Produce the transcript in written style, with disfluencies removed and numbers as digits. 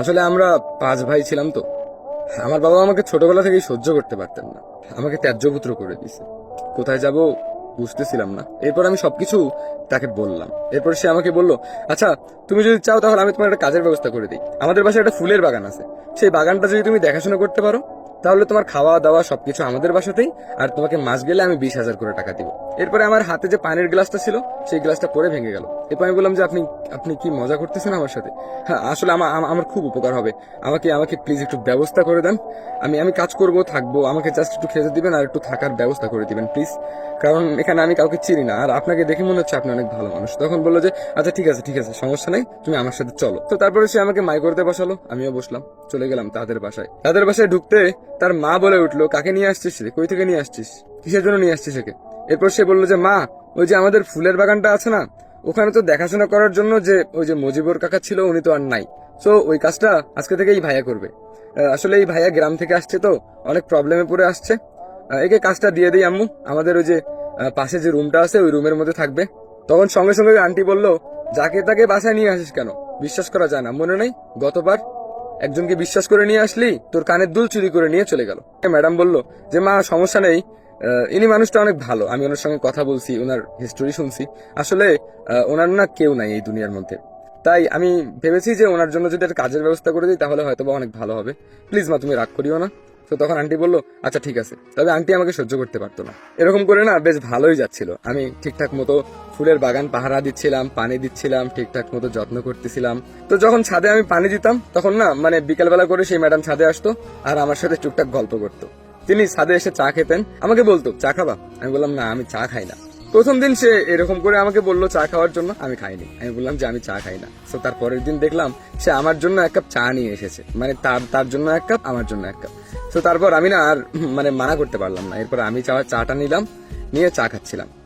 আসলে আমরা 5 ভাই ছিলাম তো। আমার বাবা আমাকে ছোটবেলা থেকেই সহ্য করতে পারতেন না, আমাকে ত্যায্যপুত্র করে দিয়েছে। কোথায় যাব বুঝতেছিলাম না। এরপর আমি সবকিছু তাকে বললাম। এরপর সে আমাকে বলল, আচ্ছা তুমি যদি চাও তাহলে আমি তোমার একটা কাজের ব্যবস্থা করে দিই। আমাদের বাসায় একটা ফুলের বাগান আছে, সেই বাগানটা যদি তুমি দেখাশোনা করতে পারো তাহলে তোমার খাওয়া দাওয়া সবকিছু আমাদের বাসাতেই, আর তোমাকে মাস গেলে আমি 20,000 করে টাকা দিব। এরপরে আমার হাতে যে পানির গ্লাসটা ছিল সেই গ্লাসটা পরে ভেঙে গেল। এরপর আমি বললাম যে আপনি আপনি কি মজা করতেছেন আমার সাথে? হ্যাঁ আসলে আমার খুব উপকার হবে, আমাকে আমাকে প্লিজ একটু ব্যবস্থা করে দেন। আমি আমি কাজ করব, থাকবো, আমাকে জাস্ট একটু খেতে দিবেন আর একটু থাকার ব্যবস্থা করে দিবেন প্লিজ, কারণ এখানে আমি কাউকে চিনি না, আর আপনাকে দেখে মনে হচ্ছে আপনি অনেক ভালো মানুষ। তখন বললো যে আচ্ছা ঠিক আছে ঠিক আছে, সমস্যা নাই, তুমি আমার সাথে চলো। তো তারপরে সে আমাকে মাই করতে বসালো, আমিও বসলাম। চলে গেলাম তাদের বাসায় ঢুকতে তার মা বলে উঠলো, কাকে নিয়ে আসছিস রে, কই থেকে নিয়ে আসছিস, কিসের জন্য নিয়ে আসছিস একে? এরপর সে বললো যে মা, ওই যে আমাদের ফুলের বাগানটা আছে না, ওখানে তো দেখাশোনা করার জন্য যে ওই যে মজিবর কাকা ছিল উনি তো আর নাই, সো ওই কাজটা আজকে থেকে এই ভাইয়া করবে। আসলে এই ভাইয়া গ্রাম থেকে আসছে তো, অনেক প্রবলেমে পড়ে আসছে। একে কাজটা দিয়ে দিই আম্মু, আমাদের ওই যে পাশে যে রুমটা আছে ওই রুমের মধ্যে থাকবে। তখন সঙ্গে সঙ্গে ওই আন্টি বলল, যাকে তাকে বাসায় নিয়ে আসিস কেন, বিশ্বাস করা যায় না, মনে নেই গতবার একজনকে বিশ্বাস করে নিয়ে আসলি, তোর কানের দুল চুরি করে নিয়ে চলে গেল। ম্যাডাম বলল যে মা সমস্যা নেই, ইনি মানুষটা অনেক ভালো, আমি ওনার সঙ্গে কথা বলছি, ওনার হিস্টোরি শুনছি। আসলে ওনার না কেউ নাই এই দুনিয়ার মধ্যে, তাই আমি ভেবেছি যে ওনার জন্য যদি একটা কাজের ব্যবস্থা করে দিই তাহলে হয়তো বা অনেক ভালো হবে। প্লিজ মা তুমি রাগ করিও না। তো তখন আন্টি বললো আচ্ছা ঠিক আছে। তবে আন্টি আমাকে সহ্য করতে পারতো না। এরকম করে না বেশ ভালোই যাচ্ছিল। আমি ঠিকঠাক মতো ফুলের বাগান পাহারা দিচ্ছিলাম, পানি দিচ্ছিলাম, ঠিকঠাক মতো যত্ন করতেছিলাম। তো যখন ছাদে আমি পানি দিতাম তখন না মানে বিকালবেলা করে সেই ম্যাডাম ছাদে আসতো আর আমার সাথে টুকটাক গল্প করতো। তিনি ছাদে এসে চা খেতেন, আমাকে বলতো চা খাবা? আমি বললাম না আমি চা খাই না। প্রথম দিন সে এরকম করে আমাকে বললো চা খাওয়ার জন্য, আমি খাইনি। আমি বললাম যে আমি চা খাই না। তো তার পরের দিন দেখলাম সে আমার জন্য 1 কাপ চা নিয়ে এসেছে, মানে তার জন্য 1 কাপ, আমার জন্য 1 কাপ। তো তারপর আমি না আর মানে মানা করতে পারলাম না। এরপর আমি চাটা নিলাম, নিয়ে চা খাচ্ছিলাম।